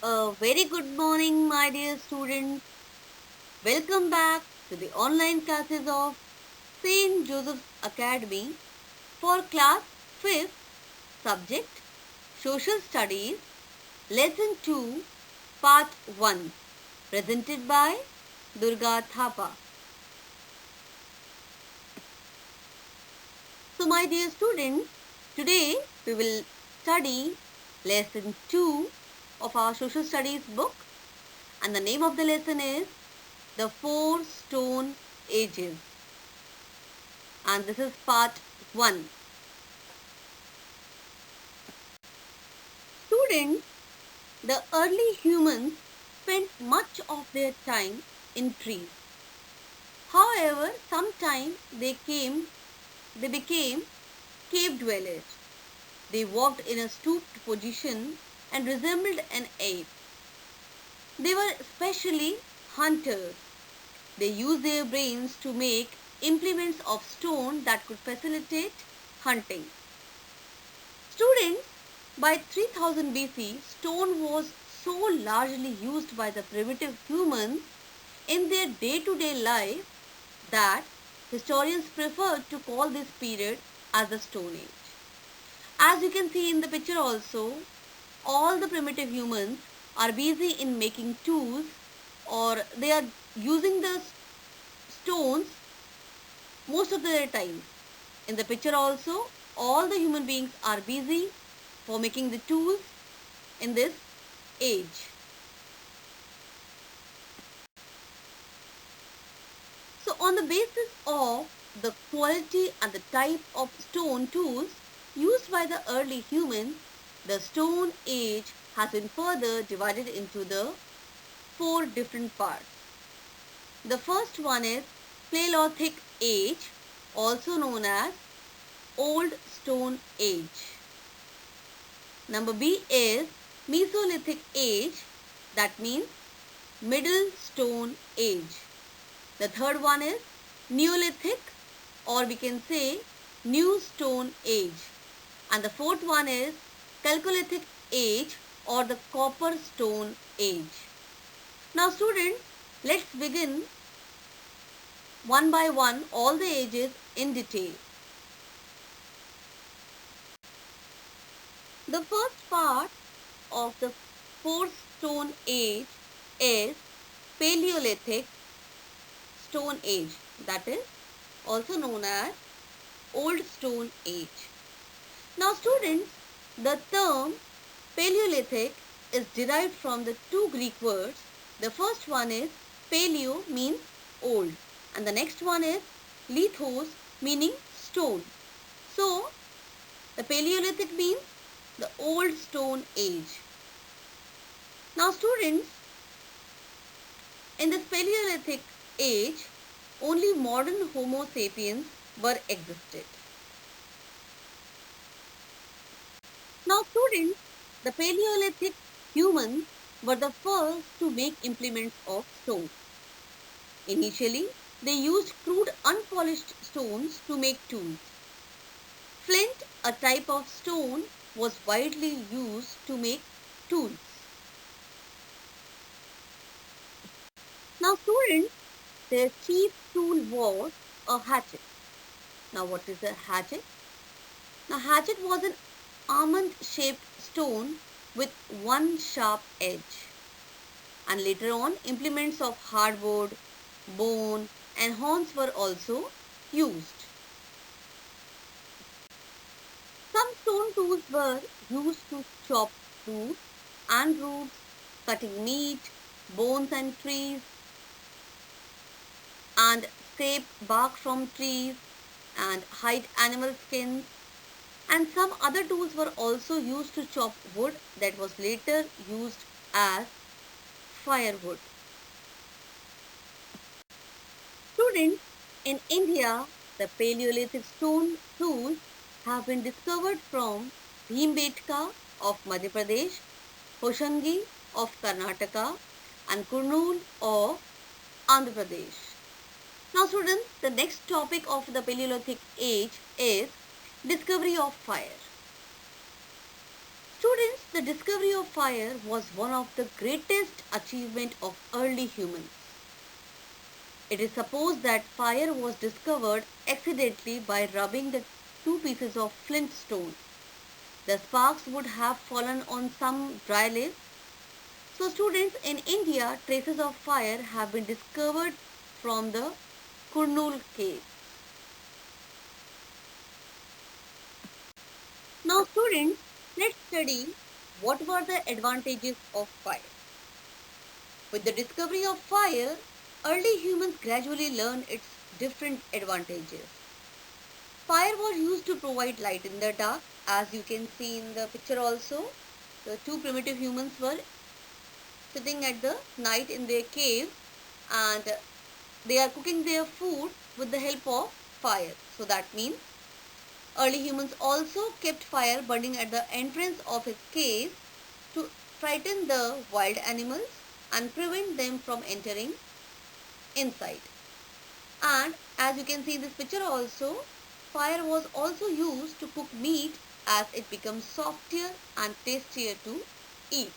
A very good morning, my dear students. Welcome back to the online classes of St. Joseph's Academy for class 5th subject Social Studies, Lesson 2, Part 1, presented by Durga Thapa. So, my dear students, today we will study Lesson 2 of our Social Studies book, and the name of the lesson is The Four Stone Ages, and this is part 1. Students, the early humans spent much of their time in trees. However, sometime they became cave dwellers. They walked in a stooped position and resembled an ape. They were especially hunters. They used their brains to make implements of stone that could facilitate hunting. Students, by 3000 BC, stone was so largely used by the primitive humans in their day to day life that historians prefer to call this period as the Stone Age. As you can see in the picture also, all the primitive humans are busy in making tools, or they are using the stones most of their time. In the picture also, all the human beings are busy for making the tools in this age. So on the basis of the quality and the type of stone tools used by the early humans, the Stone Age has been further divided into the four different parts. The first one is Paleolithic Age, also known as Old Stone Age. Number B is Mesolithic Age, that means Middle Stone Age. The third one is Neolithic, or we can say New Stone Age. And the fourth one is Chalcolithic Age or the Copper Stone Age. Now students, let's begin one by one all the ages in detail. The first part of the fourth stone age is Paleolithic Stone Age, that is also known as Old Stone Age. Now students, the term Paleolithic is derived from the two Greek words. The first one is paleo, means old, and the next one is lithos, meaning stone. So the Paleolithic means the Old Stone Age. Now students, in this Paleolithic age, only modern Homo sapiens were existed. Now students, the Paleolithic humans were the first to make implements of stone. Initially, they used crude unpolished stones to make tools. Flint, a type of stone, was widely used to make tools. Now students, their chief tool was a hatchet. Now what is a hatchet? Now hatchet was an almond-shaped stone with one sharp edge. And later on, implements of hardwood, bone and horns were also used. Some stone tools were used to chop fruit and roots, cutting meat, bones and trees, and scrape bark from trees and hide animal skins. And some other tools were also used to chop wood that was later used as firewood. Students, in India, the Paleolithic stone tools have been discovered from Bhimbetka of Madhya Pradesh, Hoshangi of Karnataka, and Kurnool of Andhra Pradesh. Now students, the next topic of the Paleolithic age is discovery of fire. Students, the discovery of fire was one of the greatest achievements of early humans. It is supposed that fire was discovered accidentally by rubbing the two pieces of flint stone. The sparks would have fallen on some dry leaves. So, students, in India, traces of fire have been discovered from the Kurnool cave. Now, students, let's study what were the advantages of fire. With the discovery of fire, early humans gradually learned its different advantages. Fire was used to provide light in the dark, as you can see in the picture also. The two primitive humans were sitting at the night in their cave and they are cooking their food with the help of fire. So that means early humans also kept fire burning at the entrance of his cave to frighten the wild animals and prevent them from entering inside. And as you can see in this picture also, fire was also used to cook meat as it becomes softer and tastier to eat.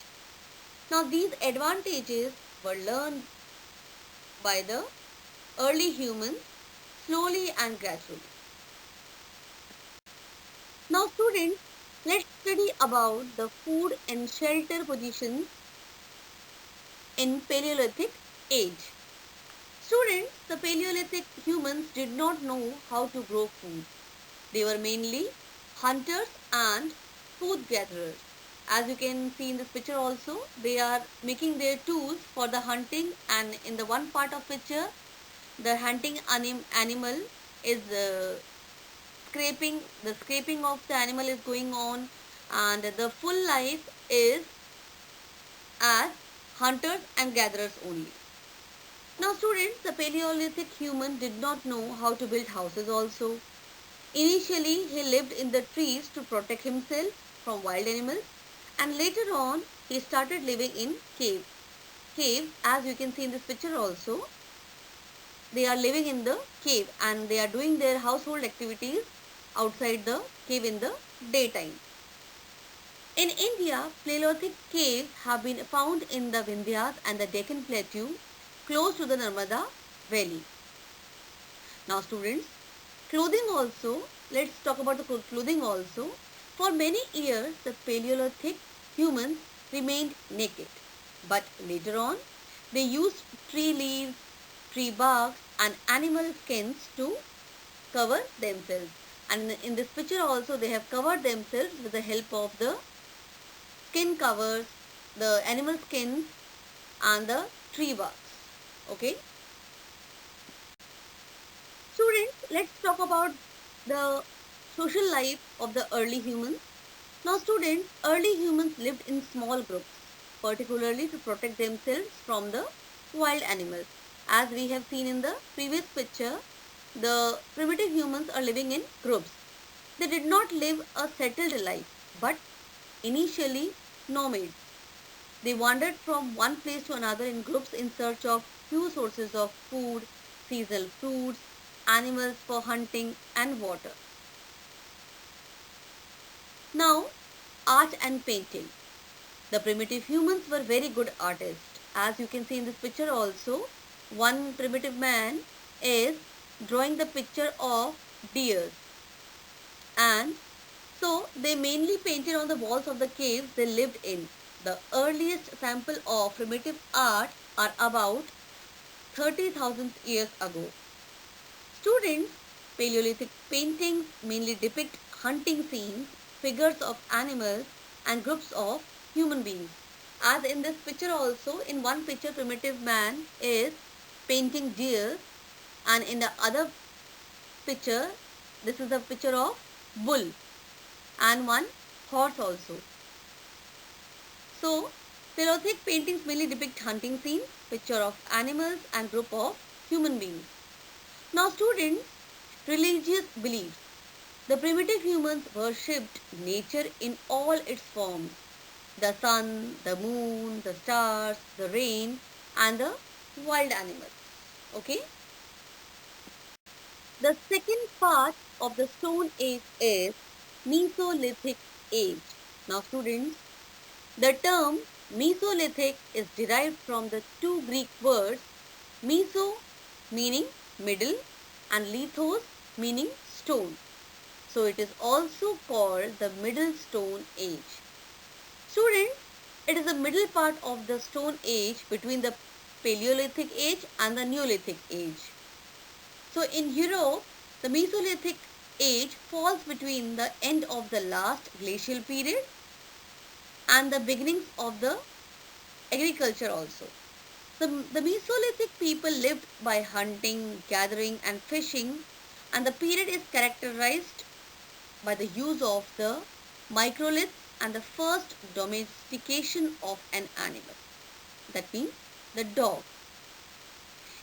Now these advantages were learned by the early humans slowly and gradually. Now students, let's study about the food and shelter positions in Paleolithic age. Students, the Paleolithic humans did not know how to grow food. They were mainly hunters and food gatherers. As you can see in this picture also, they are making their tools for the hunting, and in the one part of picture, the hunting animal is the scraping of the animal is going on, and the full life is as hunters and gatherers only. Now students, the Paleolithic human did not know how to build houses also. Initially, he lived in the trees to protect himself from wild animals, and later on, he started living in caves. Caves, as you can see in this picture also, they are living in the cave and they are doing their household activities outside the cave in the daytime. In India, Paleolithic caves have been found in the Vindhyas and the Deccan Plateau close to the Narmada Valley. Now students, clothing also, let's talk about the clothing also. For many years, the Paleolithic humans remained naked. But later on, they used tree leaves, tree barks and animal skins to cover themselves. And in this picture also, they have covered themselves with the help of the skin covers, the animal skins and the tree barks. Okay. Students, let's talk about the social life of the early humans. Now, students, early humans lived in small groups, particularly to protect themselves from the wild animals. As we have seen in the previous picture, the primitive humans are living in groups. They did not live a settled life, but initially nomads. They wandered from one place to another in groups in search of few sources of food, seasonal fruits, animals for hunting, and water. Now, art and painting. The primitive humans were very good artists. As you can see in this picture also, one primitive man is drawing the picture of deers. And so they mainly painted on the walls of the caves they lived in. The earliest sample of primitive art are about 30,000 years ago. Students, Paleolithic paintings mainly depict hunting scenes, figures of animals, and groups of human beings. As in this picture also, in one picture, primitive man is painting deer, and in the other picture, this is a picture of bull and one horse also. So, Paleolithic paintings mainly depict hunting scenes, picture of animals, and group of human beings. Now, students, religious beliefs. The primitive humans worshipped nature in all its forms: the sun, the moon, the stars, the rain, and the wild animals. Okay. The second part of the Stone Age is Mesolithic Age. Now, students, The term Mesolithic is derived from the two Greek words meso meaning middle and lithos meaning stone. So it is also called the Middle Stone Age. Students, it is the middle part of the Stone Age between the Paleolithic Age and the Neolithic Age. So in Europe, the Mesolithic Age falls between the end of the last glacial period and the beginnings of the agriculture also. The Mesolithic people lived by hunting, gathering and fishing, and the period is characterized by the use of the microliths and the first domestication of an animal. That means the dog.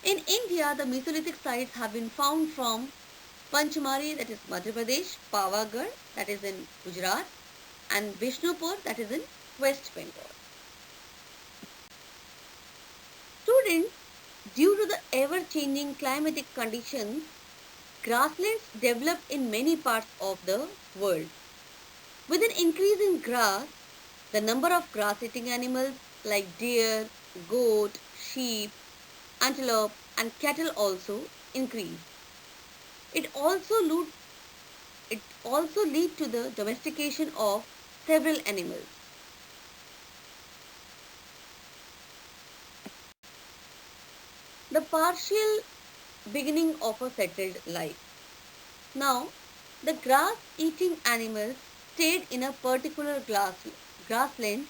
In India, the Mesolithic sites have been found from Panchmari, that is Madhya Pradesh, Pavagadh, that is in Gujarat, and Vishnupur, that is in West Bengal. Students, due to the ever-changing climatic conditions, grasslands developed in many parts of the world. With an increase in grass, the number of grass-eating animals like deer, goat, sheep, antelope and cattle also increase. It also lead to the domestication of several animals. The partial beginning of a settled life. Now, the grass-eating animals stayed in a particular grassland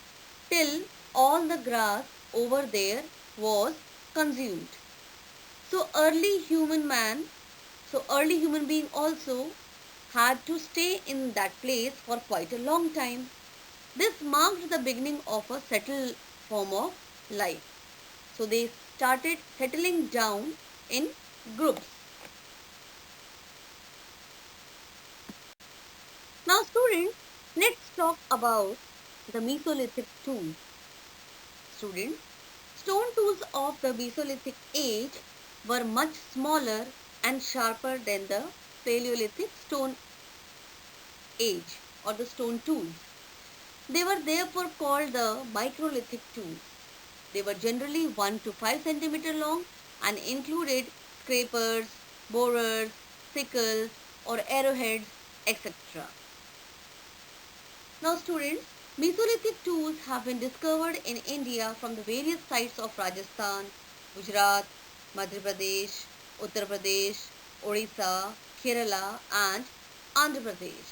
till all the grass over there was consumed. So early human being also had to stay in that place for quite a long time. This marked the beginning of a settled form of life. So they started settling down in groups. Now students, let's talk about the Mesolithic tools. Students, stone tools of the Mesolithic age were much smaller and sharper than the Paleolithic stone age or the stone tools. They were therefore called the microlithic tools. They were generally 1 to 5 centimeter long and included scrapers, borers, sickles or arrowheads, etc. Now students, Mesolithic tools have been discovered in India from the various sites of Rajasthan, Gujarat, Madhya Pradesh, Uttar Pradesh, Orissa, Kerala and Andhra Pradesh.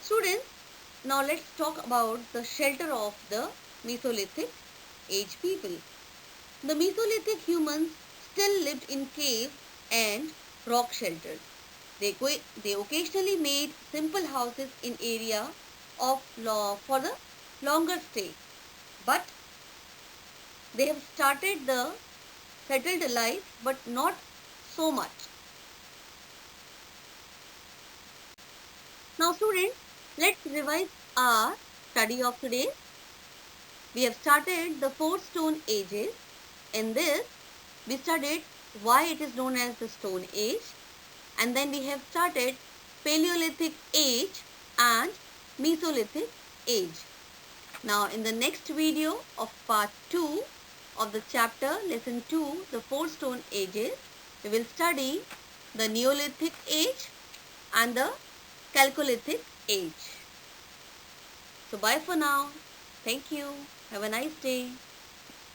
Students, now let's talk about the shelter of the Mesolithic age people. The Mesolithic humans still lived in caves and rock shelters. They occasionally made simple houses in area for the longer stay, but they have started the settled life, but not so much. Now students, let's revise our study of today. We have started the 4 stone ages. In this, we studied why it is known as the Stone Age, and then we have started Paleolithic age and Mesolithic age. Now in the next video of part 2 of the chapter lesson 2, the 4 stone ages, we will study the Neolithic age and the Chalcolithic age. So bye for now. Thank you. Have a nice day.